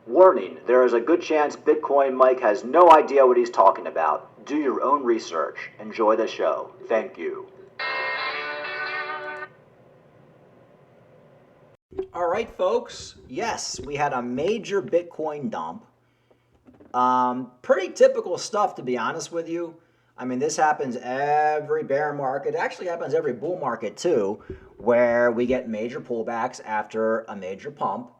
Warning, there is a good chance Bitcoin Mike has no idea what he's talking about. Do your own research. Enjoy the show. Thank you. All right, folks. Yes, we had a major Bitcoin dump. Pretty typical stuff, to be honest with you. I mean, this happens every bear market. It actually happens every bull market too, where we get major pullbacks after a major pump.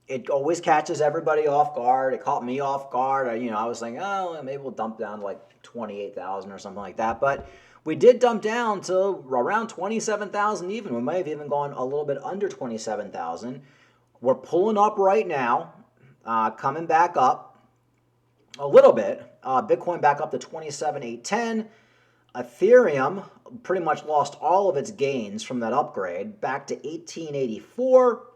It always catches everybody off guard. It caught me off guard. I was thinking, oh, maybe we'll dump down to like 28,000 or something like that. But we did dump down to around 27,000 even. We might have even gone a little bit under 27,000. We're pulling up right now, coming back up a little bit. Bitcoin back up to 27,810. Ethereum pretty much lost all of its gains from that upgrade, back to 1884.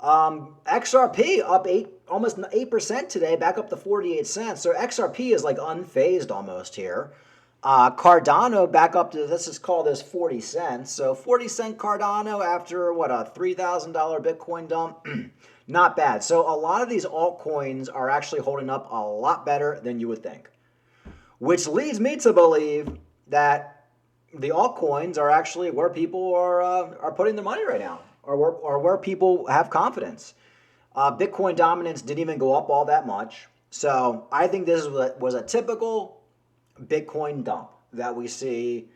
XRP up almost 8% today, back up to 48 cents. So XRP is like unfazed almost here. Cardano back up to, let's just call this 40 cents. So 40-cent Cardano after what, a $3,000 Bitcoin dump? Not bad. So a lot of these altcoins are actually holding up a lot better than you would think, which leads me to believe that the altcoins are actually where people are putting their money right now, or where people have confidence. Bitcoin dominance didn't even go up all that much. So I think this was a typical Bitcoin dump that we see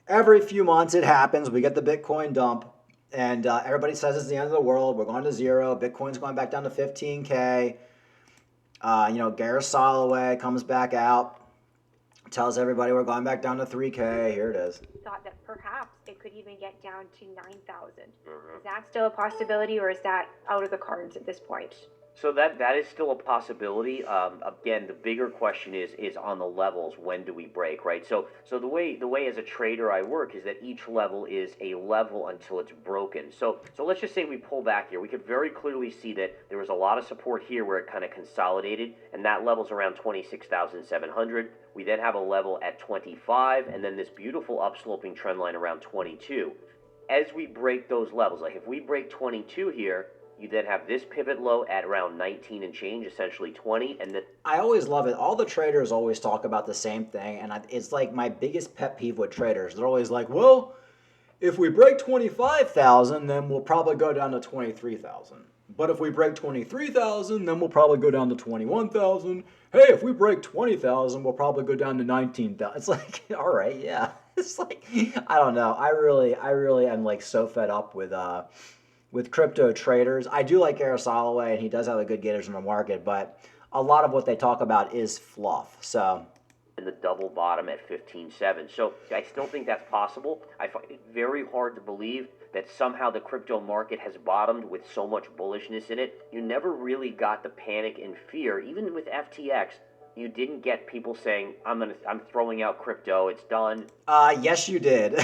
every few months. It happens. We get the Bitcoin dump, and everybody says it's the end of the world. We're going to zero. Bitcoin's going back down to 15K. Gareth Soloway comes back out, tells everybody we're going back down to 3K. Here it is. Thought that perhaps it could even get down to 9,000. Is that still a possibility, or is that out of the cards at this point? So that is still a possibility. Again, the bigger question is on the levels. When do we break, right? So the way as a trader I work is that each level is a level until it's broken. So let's just say we pull back here. We could very clearly see that there was a lot of support here where it kind of consolidated, and that level's around 26,700. We then have a level at 25, and then this beautiful upsloping trend line around 22. As we break those levels, like if we break 22 here, you then have this pivot low at around 19 and change, essentially 20. And then I always love it. All the traders always talk about the same thing, and it's like my biggest pet peeve with traders. They're always like, well, if we break 25,000, then we'll probably go down to 23,000. But if we break 23,000, then we'll probably go down to 21,000. Hey, if we break 20,000, we'll probably go down to 19,000. It's like, all right, yeah. It's like, I don't know. I really am like so fed up with crypto traders. I do like Gareth Soloway, and he does have a good gators in the market, but a lot of what they talk about is fluff. So, and the double bottom at 15.7. So I still think that's possible. I find it very hard to believe that somehow the crypto market has bottomed with so much bullishness in it. You never really got the panic and fear. Even with FTX, you didn't get people saying, I'm throwing out crypto, it's done. Yes, you did.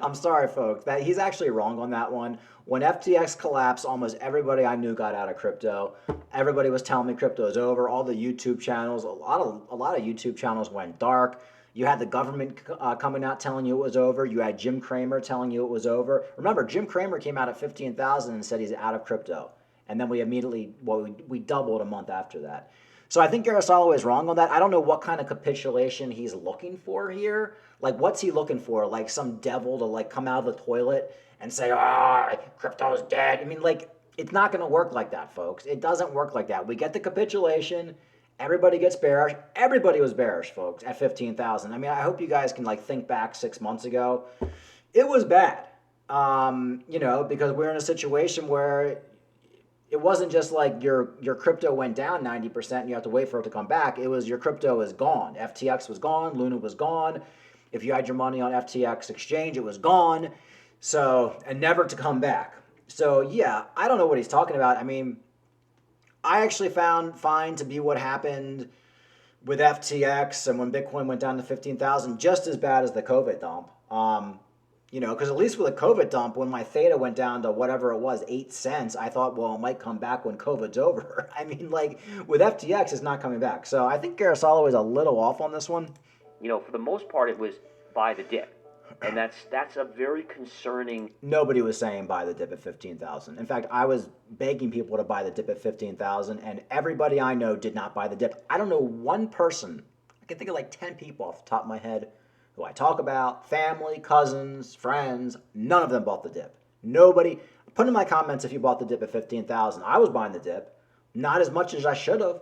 I'm sorry, folks. That he's actually wrong on that one. When FTX collapsed, almost everybody I knew got out of crypto. Everybody was telling me crypto is over. All the YouTube channels, a lot of YouTube channels went dark. You had the government coming out telling you it was over. You had Jim Cramer telling you it was over. Remember, Jim Cramer came out at 15,000 and said he's out of crypto, and then we immediately we doubled a month after that. So I think Gareth Soloway is wrong on that. I don't know what kind of capitulation he's looking for here. Like, what's he looking for? Like some devil to like come out of the toilet and say, crypto's dead. I mean, like, it's not going to work like that, folks. It doesn't work like that. We get the capitulation. Everybody gets bearish. Everybody was bearish, folks, at 15,000. I mean, I hope you guys can like think back 6 months ago. It was bad, because we're in a situation where it wasn't just like your crypto went down 90% and you have to wait for it to come back. It was your crypto is gone. FTX was gone. Luna was gone. If you had your money on FTX exchange, it was gone. So, and never to come back. So, yeah, I don't know what he's talking about. I mean, I actually find to be what happened with FTX and when Bitcoin went down to 15,000 just as bad as the COVID dump. Because at least with a COVID dump, when my theta went down to whatever it was, 8 cents, I thought, well, it might come back when COVID's over. I mean, like, with FTX, it's not coming back. So I think Gareth Soloway is a little off on this one. For the most part, it was buy the dip. And that's a very concerning. Nobody was saying buy the dip at 15,000. In fact, I was begging people to buy the dip at 15,000, and everybody I know did not buy the dip. I don't know one person. I can think of like 10 people off the top of my head who I talk about, family, cousins, friends. None of them bought the dip. Nobody. Put in my comments if you bought the dip at 15,000. I was buying the dip, not as much as I should have,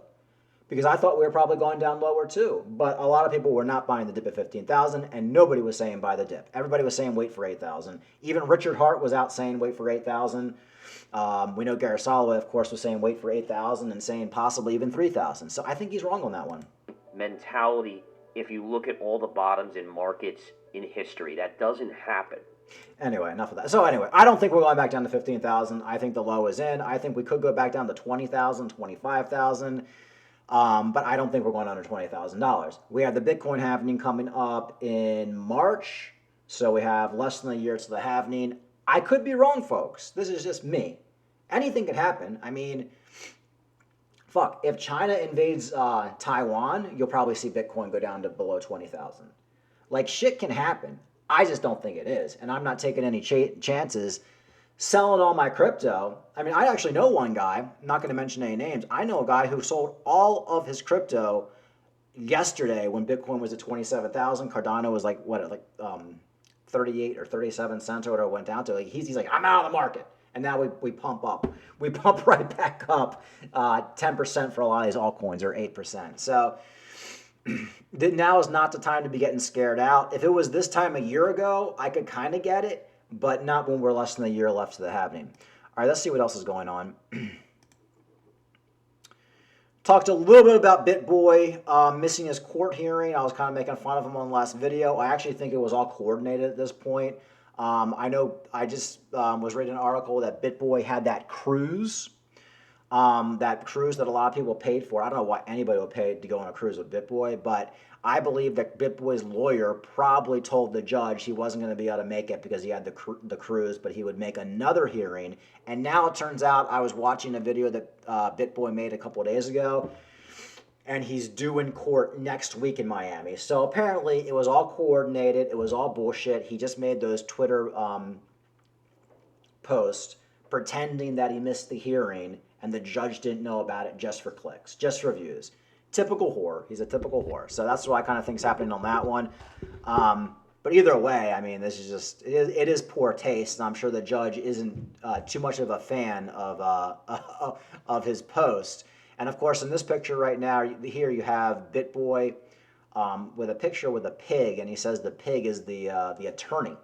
because I thought we were probably going down lower too. But a lot of people were not buying the dip at 15,000, and nobody was saying buy the dip. Everybody was saying wait for 8,000. Even Richard Hart was out saying wait for 8,000. We know Gary Soloway, of course, was saying wait for 8,000 and saying possibly even 3,000. So I think he's wrong on that one. Mentality, if you look at all the bottoms in markets in history, that doesn't happen. Anyway, enough of that. So anyway, I don't think we're going back down to 15,000. I think the low is in. I think we could go back down to 20,000, 25,000. But I don't think we're going under $20,000. We have the Bitcoin halving coming up in March. So we have less than a year to the halving. I could be wrong, folks. This is just me. Anything could happen. I mean, fuck, if China invades Taiwan, you'll probably see Bitcoin go down to below 20,000. Like, shit can happen. I just don't think it is. And I'm not taking any chances selling all my crypto. I mean, I actually know one guy, I'm not going to mention any names. I know a guy who sold all of his crypto yesterday when Bitcoin was at 27,000. Cardano was like, 38 or 37 cents or whatever it went down to. Like, he's like, I'm out of the market. And now we pump up. We pump right back up 10% for a lot of these altcoins, or 8%. So now is not the time to be getting scared out. If it was this time a year ago, I could kind of get it, but not when we're less than a year left to the halving. All right, let's see what else is going on. Talked a little bit about Bitboy missing his court hearing. I was kind of making fun of him on the last video. I actually think it was all coordinated at this point. I know I just was reading an article that Bitboy had that cruise that a lot of people paid for. I don't know why anybody would pay to go on a cruise with Bitboy, but I believe that Bitboy's lawyer probably told the judge he wasn't going to be able to make it because he had the cruise, but he would make another hearing. And now it turns out, I was watching a video that Bitboy made a couple of days ago, and he's due in court next week in Miami. So apparently it was all coordinated. It was all bullshit. He just made those Twitter posts pretending that he missed the hearing, and the judge didn't know about it, just for clicks, just for views. Typical whore. He's a typical whore. So that's what I kind of think is happening on that one. But either way, I mean, this is just, it is poor taste, and I'm sure the judge isn't too much of a fan of his post. And of course, in this picture right now, here you have Bitboy with a picture with a pig, and he says the pig is the attorney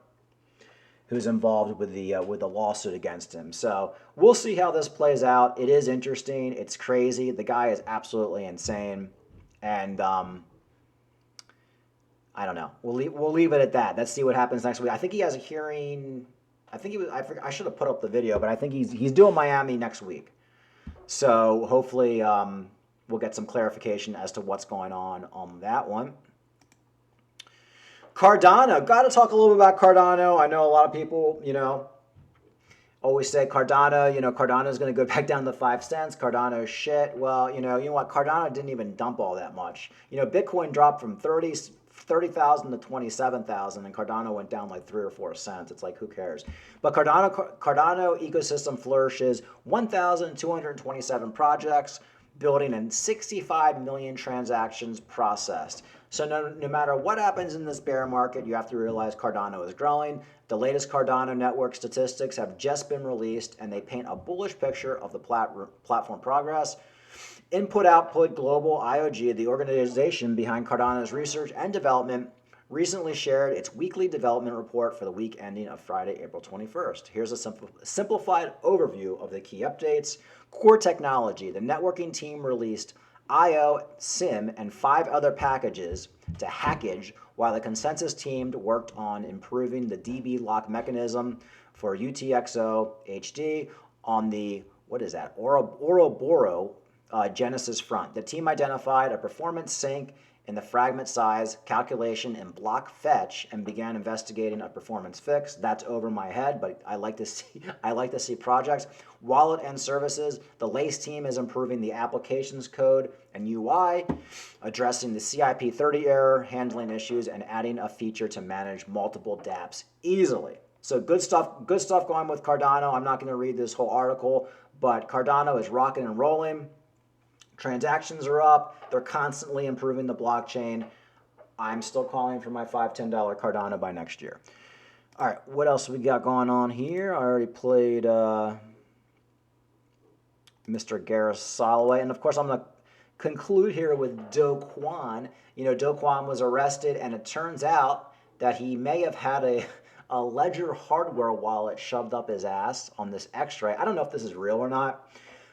who's involved with the lawsuit against him. So we'll see how this plays out. It is interesting. It's crazy. The guy is absolutely insane, and I don't know. We'll leave it at that. Let's see what happens next week. I think he has a hearing. I think he was. I should have put up the video, but I think he's doing Miami next week. So hopefully we'll get some clarification as to what's going on that one. Cardano. Got to talk a little bit about Cardano. I know a lot of people, always say Cardano, Cardano is going to go back down to 5 cents. Cardano is shit. Well, you know what? Cardano didn't even dump all that much. Bitcoin dropped from 30,000 to 27,000, and Cardano went down like 3 or 4 cents. It's like, who cares? But Cardano ecosystem flourishes. 1,227 projects, building and 65 million transactions processed. So no matter what happens in this bear market, you have to realize Cardano is growing. The latest Cardano network statistics have just been released, and they paint a bullish picture of the platform progress. Input Output Global IOG, the organization behind Cardano's research and development, recently shared its weekly development report for the week ending of Friday, April 21st. Here's a simplified overview of the key updates. Core technology. The networking team released IO, SIM, and 5 other packages to hackage, while the consensus team worked on improving the DB lock mechanism for UTXO HD on the, Ouroboros Genesis front. The team identified a performance sink in the fragment size, calculation, and block fetch and began investigating a performance fix. That's over my head, but I like to see projects. Wallet and services. The Lace team is improving the applications code and UI, addressing the CIP30 error, handling issues, and adding a feature to manage multiple dApps easily. So good stuff going with Cardano. I'm not going to read this whole article, but Cardano is rocking and rolling. Transactions are up. They're constantly improving the blockchain. I'm still calling for my $5, $10 Cardano by next year. All right, what else we got going on here? I already played Mr. Garris Soloway. And of course, I'm going to conclude here with Do Kwon. You know, Do Kwon was arrested, and it turns out that he may have had a Ledger hardware wallet shoved up his ass on this x-ray. I don't know if this is real or not.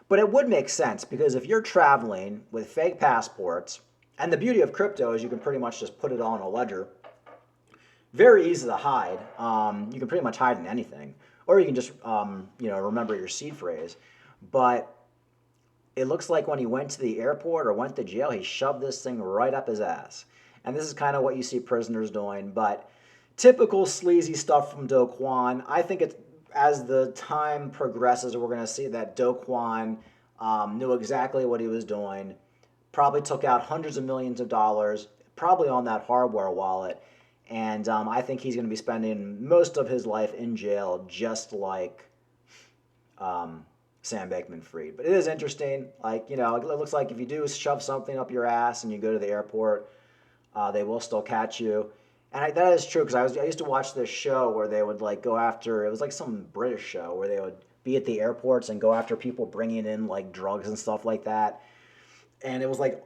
But it would make sense because if you're traveling with fake passports, and the beauty of crypto is you can pretty much just put it on a ledger, very easy to hide. You can pretty much hide in anything, or you can just remember your seed phrase. But it looks like when he went to the airport or went to jail, he shoved this thing right up his ass. And this is kind of what you see prisoners doing. But typical sleazy stuff from Do Kwon. I think it's, as the time progresses, we're going to see that Do Kwon knew exactly what he was doing, probably took out hundreds of millions of dollars, probably on that hardware wallet, and I think he's going to be spending most of his life in jail, just like Sam Bankman-Fried. But it is interesting. Like, you know, it looks like if you do shove something up your ass and you go to the airport, they will still catch you. And that is true, because I used to watch this show where they would like go after, it was like some British show where they would be at the airports and go after people bringing in like drugs and stuff like that. And it was like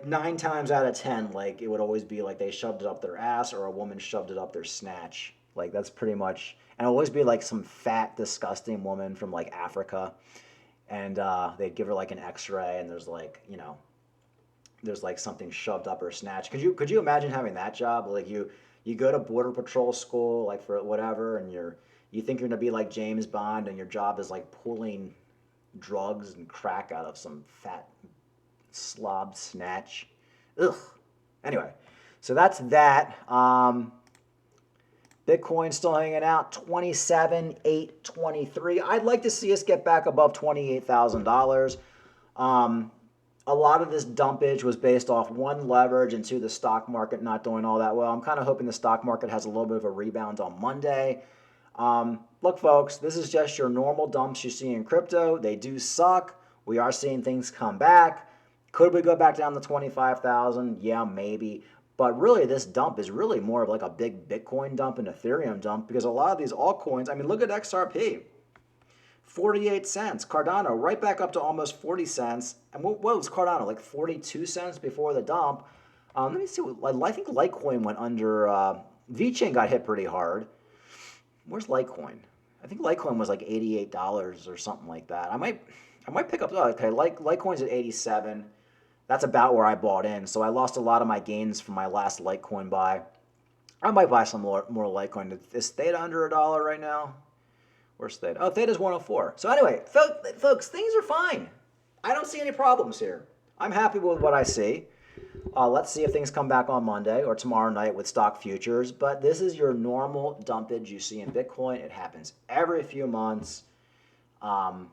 9 times out of 10, like it would always be like they shoved it up their ass or a woman shoved it up their snatch. Like that's pretty much, and it would always be like some fat, disgusting woman from like Africa. And they'd give her like an x-ray and there's like, you know, there's like something shoved up her snatch. Could you imagine having that job? Like you go to border patrol school, like for whatever, and you think you're gonna be like James Bond, and your job is like pulling drugs and crack out of some fat slob snatch. Ugh. Anyway, so that's that. Bitcoin still hanging out, 27,823. I'd like to see us get back above $28,000. A lot of this dumpage was based off, one, leverage, and two, the stock market not doing all that well. I'm kind of hoping the stock market has a little bit of a rebound on Monday. Look, folks, this is just your normal dumps you see in crypto. They do suck. We are seeing things come back. Could we go back down to 25,000? Yeah, maybe. But really, this dump is really more of like a big Bitcoin dump and Ethereum dump, because a lot of these altcoins, I mean, look at XRP. 48 cents. Cardano right back up to almost 40 cents. And what was Cardano? Like 42 cents before the dump. Let me see. I think Litecoin went under. VeChain got hit pretty hard. Where's Litecoin? I think Litecoin was like $88 or something like that. I might pick up. Okay, Litecoin's at 87. That's about where I bought in. So I lost a lot of my gains from my last Litecoin buy. I might buy some more Litecoin. Is Theta under $1 right now? Where's Theta? Oh, Theta's 104. So anyway, folks, things are fine. I don't see any problems here. I'm happy with what I see. Let's see if things come back on Monday or tomorrow night with stock futures. But this is your normal dumpage you see in Bitcoin. It happens every few months. And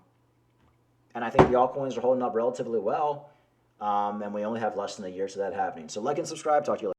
I think the altcoins are holding up relatively well. And we only have less than a year to that happening. So like and subscribe. Talk to you later.